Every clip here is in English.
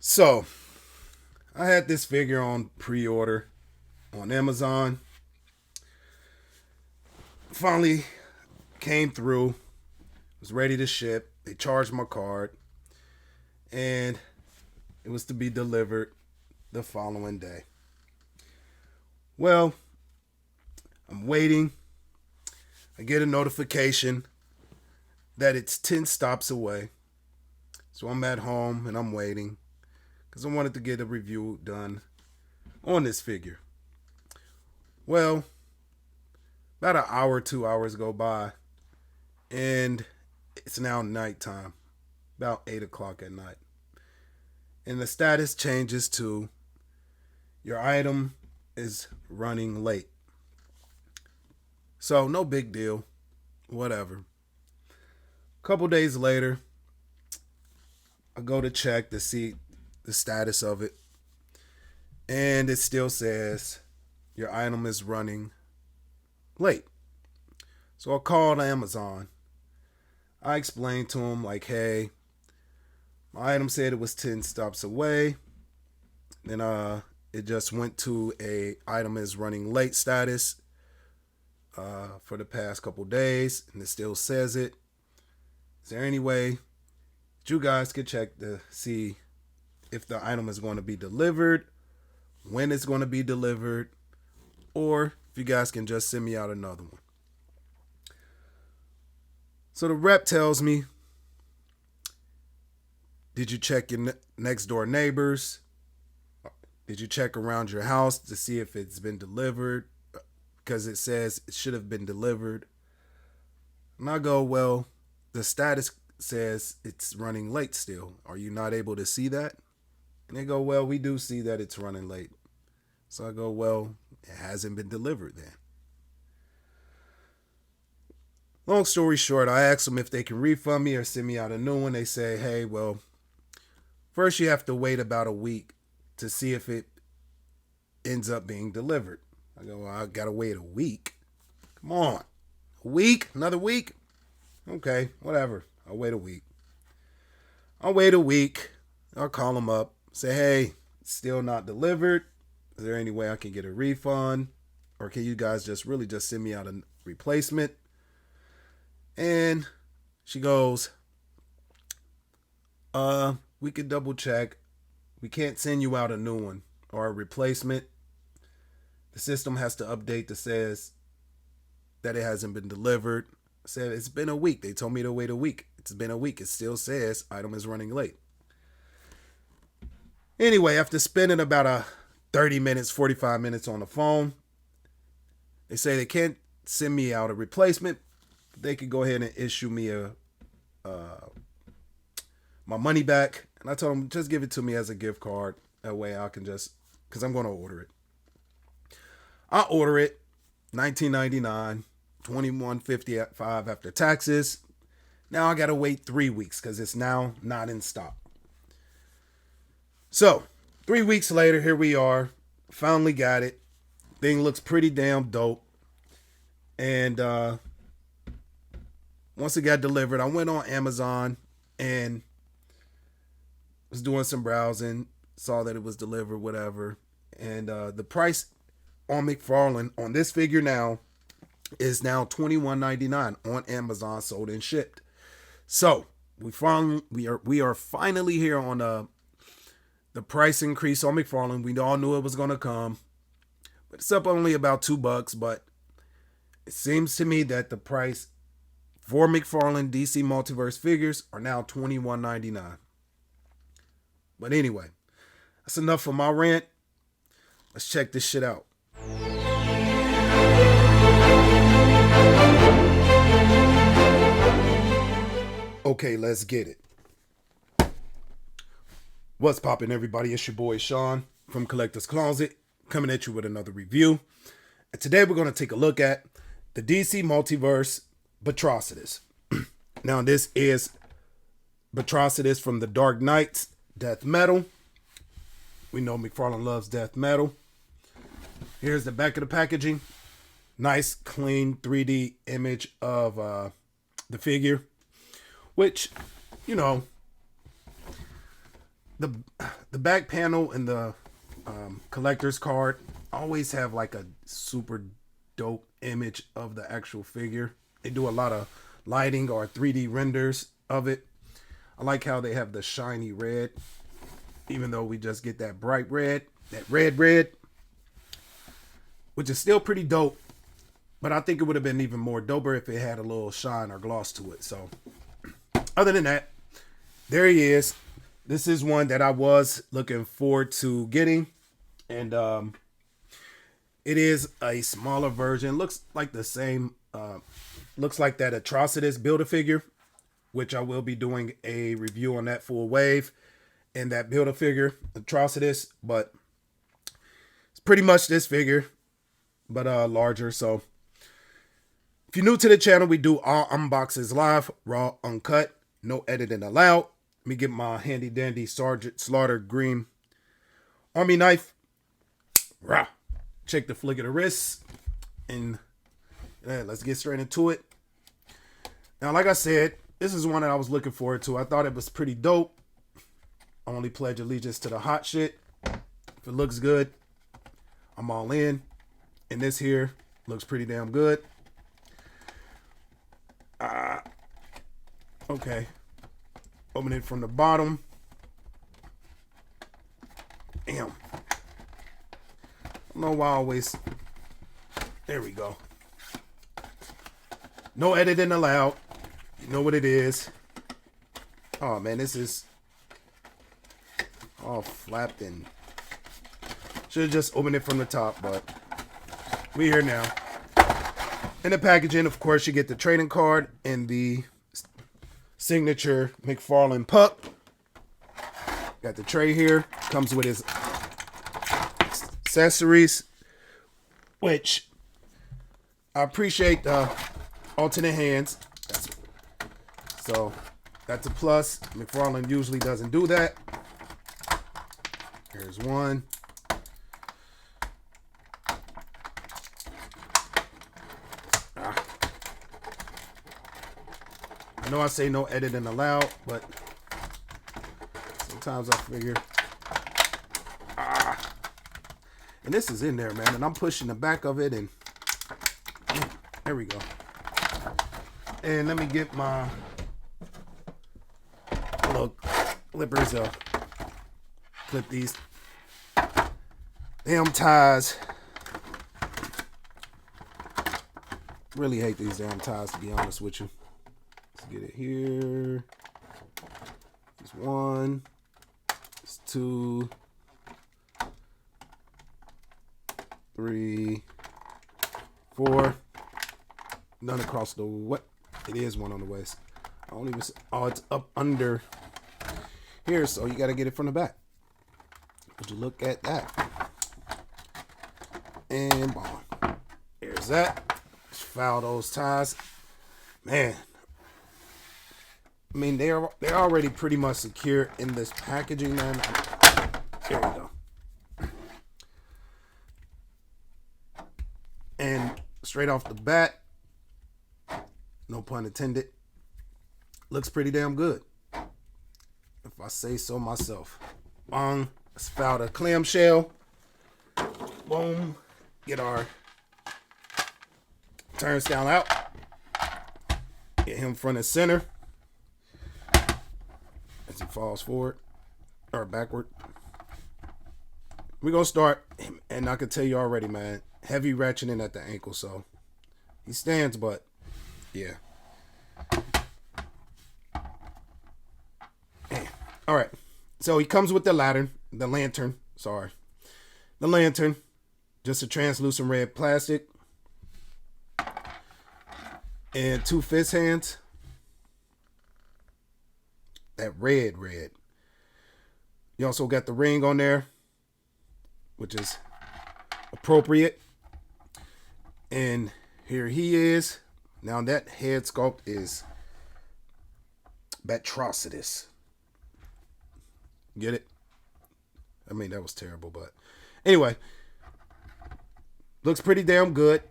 So, I had this figure on pre-order on Amazon. Finally came through. Was ready to ship. They charged my card, and it was to be delivered the following day. Well, I'm waiting. I get a notification that it's 10 stops away. So I'm at home and I'm waiting because I wanted to get a review done on this figure. Well, about an hour, 2 hours go by, and it's now nighttime, about 8 o'clock at night. And the status changes to your item is running late. So, no big deal, whatever. A couple days later, I go to check to see the status of it, and it still says your item is running late. So I called Amazon. I explained to them, like, hey, my item said it was 10 stops away. Then it just went to a item is running late status for the past couple days, and it still says it. Is there any way that you guys could check to see if the item is going to be delivered, when it's going to be delivered, or if you guys can just send me out another one? So the rep tells me, did you check your next door neighbors? Did you check around your house to see if it's been delivered? Because it says it should have been delivered. And I go, well, the status says it's running late still. Are you not able to see that? And they go, well, we do see that it's running late. So I go, well, it hasn't been delivered then. Long story short, I asked them if they can refund me or send me out a new one. They say, hey, well, first you have to wait about a week to see if it ends up being delivered. I go, well, I got to wait a week. Come on. A week? Another week? Okay, whatever. I'll wait a week. I'll call them up. Say, hey, it's still not delivered. Is there any way I can get a refund? Or can you guys just send me out a replacement? And she goes, we could double check. We can't send you out a new one or a replacement. The system has to update that says that it hasn't been delivered. I said, it's been a week. They told me to wait a week. It's been a week. It still says item is running late. Anyway, after spending about 30 minutes, 45 minutes on the phone, they say they can't send me out a replacement. They could go ahead and issue me my money back. And I told them, just give it to me as a gift card. That way I can because I'm going to order it. I order it, $19.99, $21.55 after taxes. Now I got to wait 3 weeks because it's now not in stock. So, 3 weeks later, here we are. Finally got it. Thing looks pretty damn dope. And once it got delivered, I went on Amazon and was doing some browsing. Saw that it was delivered, whatever. And the price on McFarlane on this figure now is now $21.99 on Amazon, sold and shipped. So we are finally here on the price increase on McFarlane. We all knew it was going to come, but it's up only about $2. But it seems to me that the price for McFarlane DC Multiverse figures are now $21.99. But anyway, that's enough for my rant. Let's check this shit out. Okay, let's get it. What's poppin', everybody? It's your boy Sean from Collector's Closet, coming at you with another review. And today we're going to take a look at the DC Multiverse Batrocitus. Now, this is Batrocitus from the Dark Knight's Death Metal. We know McFarlane loves death metal. Here's the back of the packaging. Nice, clean 3D image of the figure, which, the the back panel and the collector's card always have like a super dope image of the actual figure. They do a lot of lighting or 3D renders of it. I like how they have the shiny red, even though we just get that bright red, that red, which is still pretty dope. But I think it would have been even more doper if it had a little shine or gloss to it. So, other than that, there he is. This is one that I was looking forward to getting. And it is a smaller version. Looks like the same. Looks like that Batrocitus Build-A-Figure, which I will be doing a review on that full wave and that Build-A-Figure, Batrocitus. But it's pretty much this figure, but larger. So if you're new to the channel, we do all unboxes live, raw, uncut, no editing allowed. Let me get my handy dandy Sergeant Slaughter green army knife. Rah. Check the flick of the wrist. And let's get straight into it. Now, like I said, this is one that I was looking forward to. I thought it was pretty dope. I only pledge allegiance to the hot shit. If it looks good, I'm all in. And this here looks pretty damn good. Okay. Open it from the bottom. Damn. I don't know why I always... There we go. No editing allowed. You know what it is. Oh, man, this is all flapped and... Should have just opened it from the top, but we're here now. In the packaging, of course, you get the trading card and the signature McFarlane pup. Got the tray here. Comes with his accessories, which I appreciate the alternate hands. So that's a plus. McFarlane usually doesn't do that. Here's one. I know I say no editing allowed, but sometimes I figure. And this is in there, man. And I'm pushing the back of it, and there we go. And let me get my little clippers up. Clip these damn ties. Really hate these damn ties, to be honest with you. Let's get it here. There's one. There's two. 3, 4. None across the what? It is one on the waist. I don't even. Oh, it's up under here, so you got to get it from the back. Would you look at that? And boom. There's that. Just foul those ties, man. I mean, they're already pretty much secure in this packaging, man. There we go. And straight off the bat, no pun intended, looks pretty damn good, if I say so myself. Let's foul the clamshell. Boom. Get our turnstile out. Get him front and center as he falls forward or backward. We're going to start, and I can tell you already, man, heavy ratcheting at the ankle, so he stands, but yeah. All right, so he comes with the lantern, just a translucent red plastic, and 2 fist hands. That red. You also got the ring on there, which is appropriate. And here he is. Now that head sculpt is Batrocitus. Get it? I mean, that was terrible, but anyway, looks pretty damn good.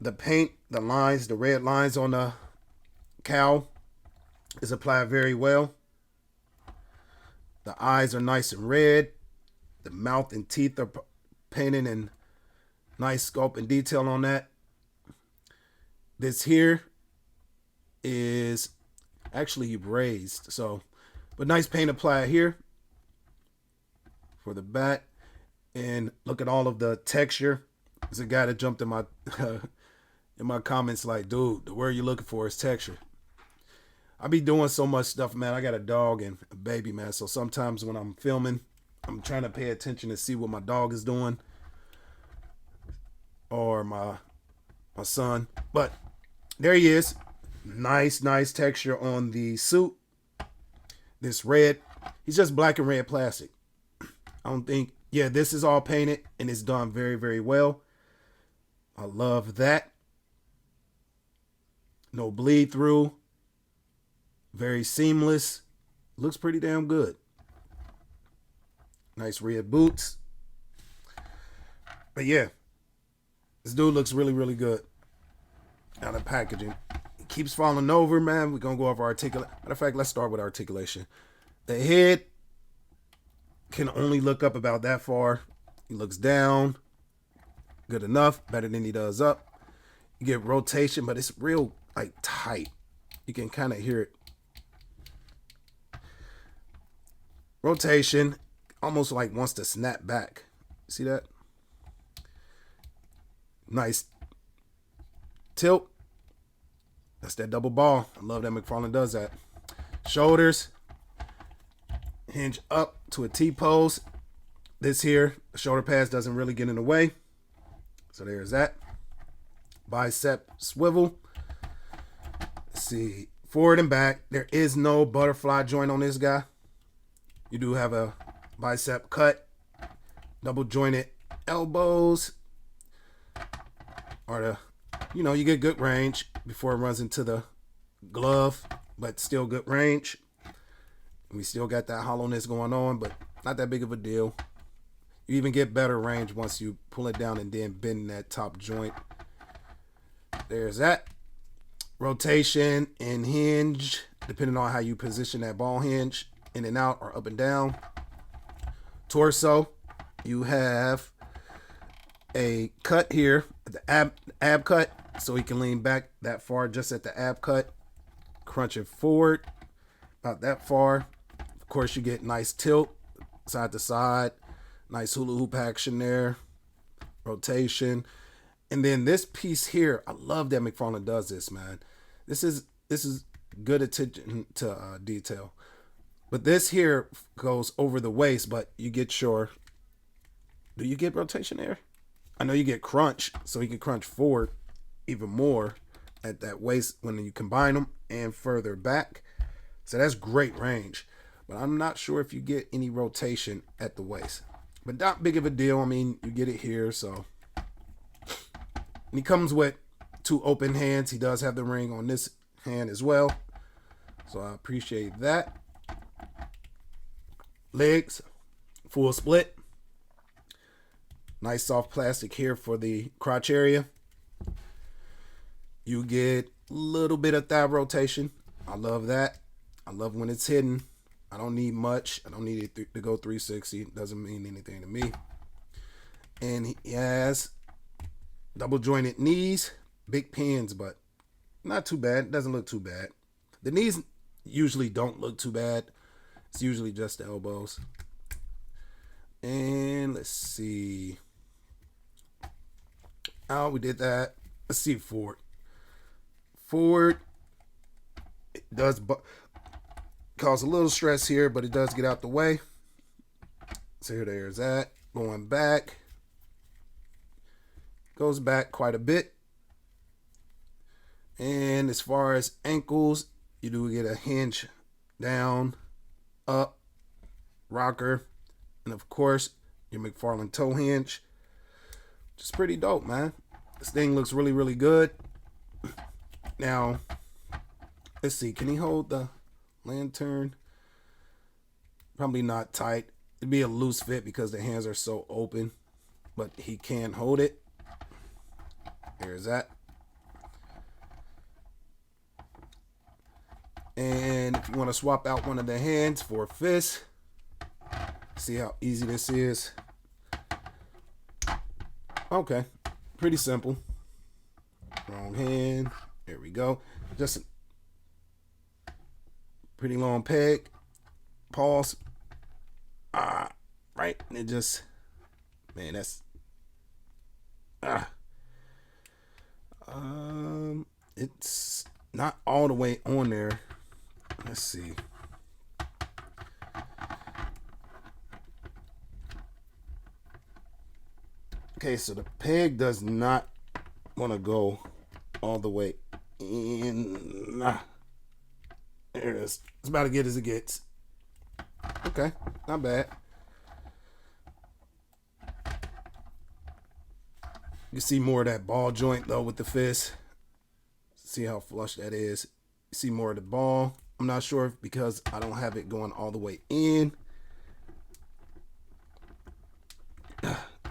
The paint, the lines, the red lines on the cowl is applied very well. The eyes are nice and red. The mouth and teeth are painted in nice sculpt and detail on that. This here is actually raised, so but nice paint applied here for the back. And look at all of the texture. There's a guy that jumped in my comments like, dude, the word you're looking for is texture. I be doing so much stuff, man. I got a dog and a baby, man. So sometimes when I'm filming, I'm trying to pay attention to see what my dog is doing or my son. But there he is. Nice texture on the suit. This red. He's just black and red plastic. I don't think, yeah, this is all painted and it's done very, very well. I love that. No bleed through. Very seamless. Looks pretty damn good. Nice red boots. But yeah, this dude looks really, really good. Now the packaging. It keeps falling over, man. We're going to go over articulation. Matter of fact, let's start with articulation. The head can only look up about that far. He looks down. Good enough. Better than he does up. You get rotation, but it's real like tight. You can kind of hear it. Rotation almost like wants to snap back. See that? Nice tilt. That's that double ball. I love that McFarlane does that. Shoulders hinge up to a T-pose. This here, the shoulder pads doesn't really get in the way. So there's that. Bicep swivel. Let's see. Forward and back. There is no butterfly joint on this guy. You do have a bicep cut. Double jointed elbows. Or you get good range before it runs into the glove, but still good range. We still got that hollowness going on, but not that big of a deal. You even get better range once you pull it down and then bend that top joint. There's that. Rotation and hinge, depending on how you position that ball hinge, in and out or up and down. Torso, you have a cut here, the ab cut, so he can lean back that far just at the ab cut. Crunch it forward about that far. Of course, you get nice tilt side to side. Nice hula hoop action there. Rotation. And then this piece here, I love that McFarlane does this, man. This is good attention to detail. But this here goes over the waist, but you get your... Do you get rotation there? I know you get crunch, so you can crunch forward even more at that waist when you combine them and further back. So that's great range. But I'm not sure if you get any rotation at the waist. But not big of a deal. I mean, you get it here, so. And he comes with 2 open hands. He does have the ring on this hand as well. So I appreciate that. Legs, full split. Nice soft plastic here for the crotch area. You get a little bit of thigh rotation. I love that. I love when it's hidden. I don't need much. I don't need it to go 360. It doesn't mean anything to me. And he has double jointed knees, big pins, but not too bad. It doesn't look too bad. The knees usually don't look too bad. It's usually just the elbows. And let's see. Oh, we did that. Let's see forward. Forward. It does cause a little stress here, but it does get out the way. So here there's that. Going back. Goes back quite a bit. And as far as ankles, you do get a hinge down, up, rocker, and of course your McFarlane toe hinge. Just pretty dope, man. This thing looks really, really good. Now, let's see. Can he hold the lantern? Probably not tight. It'd be a loose fit because the hands are so open, but he can hold it. There's that. And if you want to swap out one of the hands for a fist, See how easy this is? Okay, pretty simple. Wrong hand. There we go. Just a pretty long peg. Pause. Right. And it just, man, that's it's not all the way on there. Let's see. Okay, so the peg does not want to go all the way in. There it is. It's about as good as it gets. Okay, not bad. You see more of that ball joint though with the fist. See how flush that is. You see more of the ball. I'm not sure if because I don't have it going all the way in.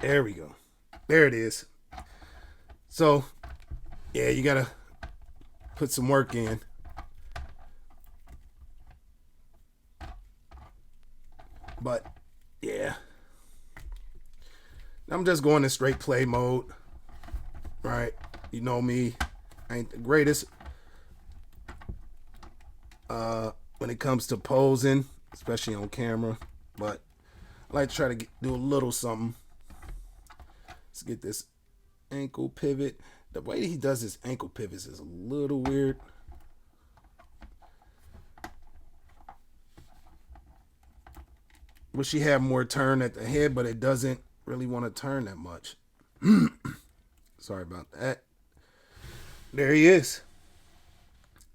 There we go. There it is. So, yeah, you gotta put some work in. But, yeah. I'm just going in straight play mode. Right? You know me. I ain't the greatest when it comes to posing, especially on camera. But I like to try to do a little something. Let's get this ankle pivot. The way he does his ankle pivots is a little weird. Wish he had more turn at the head, but it doesn't really want to turn that much. Sorry about that. There he is.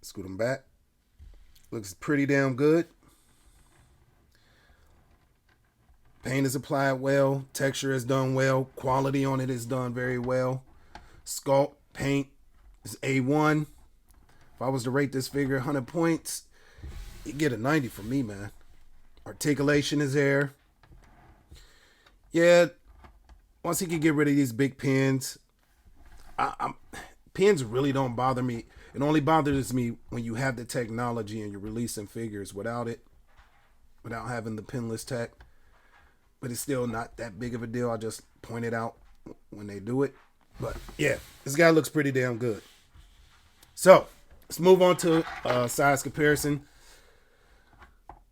Scoot him back. Looks pretty damn good. Paint is applied well. Texture is done well. Quality on it is done very well. Sculpt, paint is A1. If I was to rate this figure 100 points, you get a 90 from me, man. Articulation is there. Yeah, once he can get rid of these big pins, pins really don't bother me. It only bothers me when you have the technology and you're releasing figures without it, without having the pinless tech. But it's still not that big of a deal. I just point it out when they do it. But yeah, this guy looks pretty damn good. So let's move on to size comparison.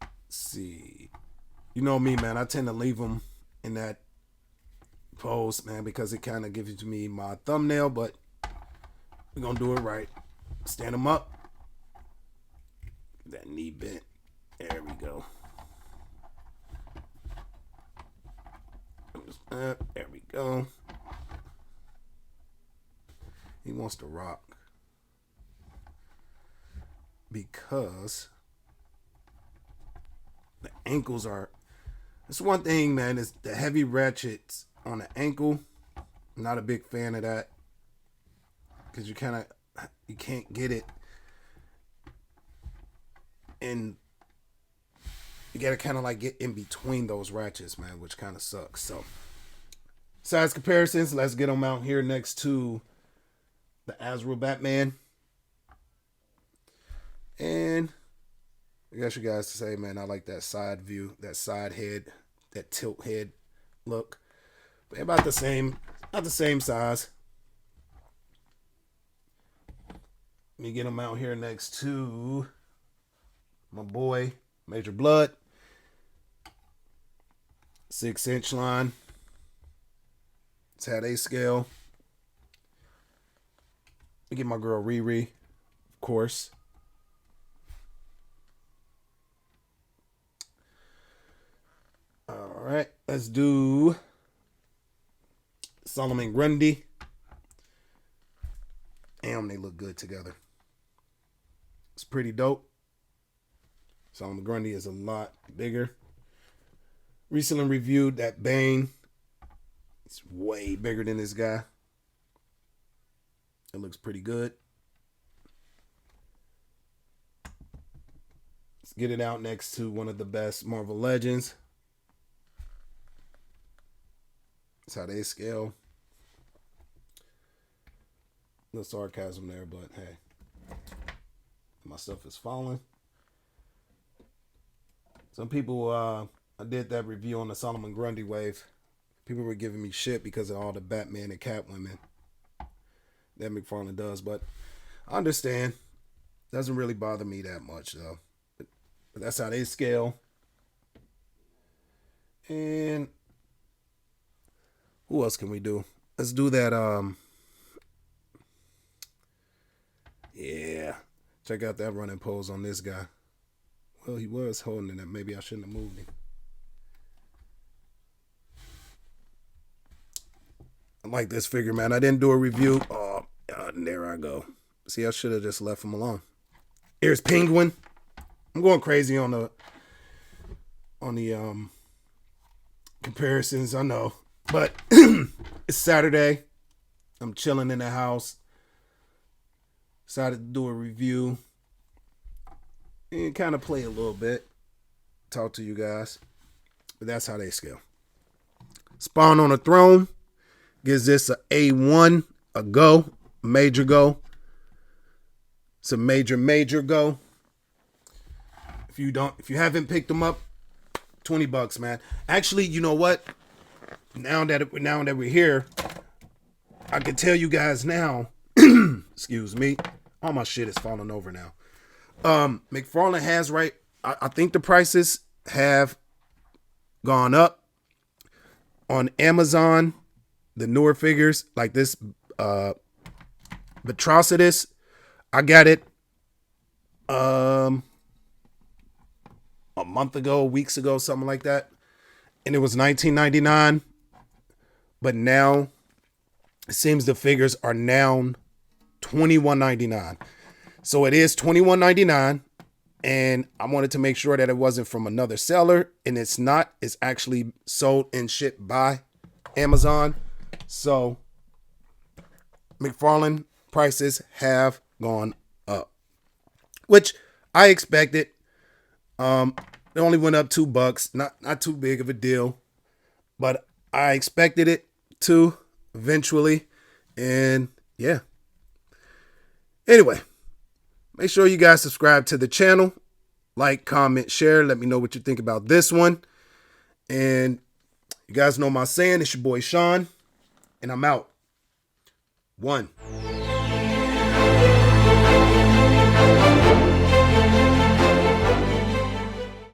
Let's see. You know me, man. I tend to leave them in that pose, man, because it kind of gives me my thumbnail. But we're going to do it right. Stand them up. That knee bent. There we go. There we go. He wants to rock because the ankles are. That's one thing, man. Is the heavy ratchets on the ankle. I'm not a big fan of that because you can't get it, and you gotta kind of like get in between those ratchets, man, which kind of sucks. So, size comparisons. Let's get them out here next to the Azrael Batman. And I guess you guys to say, man, I like that side view, that side head, that tilt head look. But about the same, not the same size. Let me get them out here next to my boy, Major Blood. 6-inch line. It's how they scale. Let me get my girl Riri, of course. All right, let's do Solomon Grundy. Damn, they look good together. It's pretty dope. Solomon Grundy is a lot bigger. Recently reviewed that Bane. It's way bigger than this guy. It looks pretty good. Let's get it out next to one of the best Marvel Legends. That's how they scale. No sarcasm there, but hey. My stuff is falling. Some people I did that review on the Solomon Grundy wave. People were giving me shit because of all the Batman and Catwomen that McFarlane does, but I understand. Doesn't really bother me that much though. But that's how they scale. And who else can we do? Let's do that. Yeah. Check out that running pose on this guy. Well, he was holding it. Maybe I shouldn't have moved him. I like this figure, man. I didn't do a review. Oh, there I go. See, I should have just left him alone. Here's Penguin. I'm going crazy on the comparisons, I know. But it's Saturday. I'm chilling in the house. Decided to do a review and kind of play a little bit. Talk to you guys. But that's how they scale. Spawn on a Throne gives this a A1, a go, major go. It's a major go. If you haven't picked them up, $20, man. Actually, you know what? Now that we're here, I can tell you guys now. Excuse me. All my shit is falling over now. McFarlane has I think the prices have gone up on Amazon. The newer figures like this Batrocitus, I got it a month ago, weeks ago, something like that, and it was $19.99. But now it seems the figures are now $21.99. So it is $21.99, and I wanted to make sure that it wasn't from another seller, and it's not. It's actually sold and shipped by Amazon. So McFarlane prices have gone up, which I expected. It only went up $2, not too big of a deal, but I expected it to eventually, and yeah. Anyway, make sure you guys subscribe to the channel, like, comment, share. Let me know what you think about this one, and you guys know my saying. It's your boy Sean, and I'm out. 1.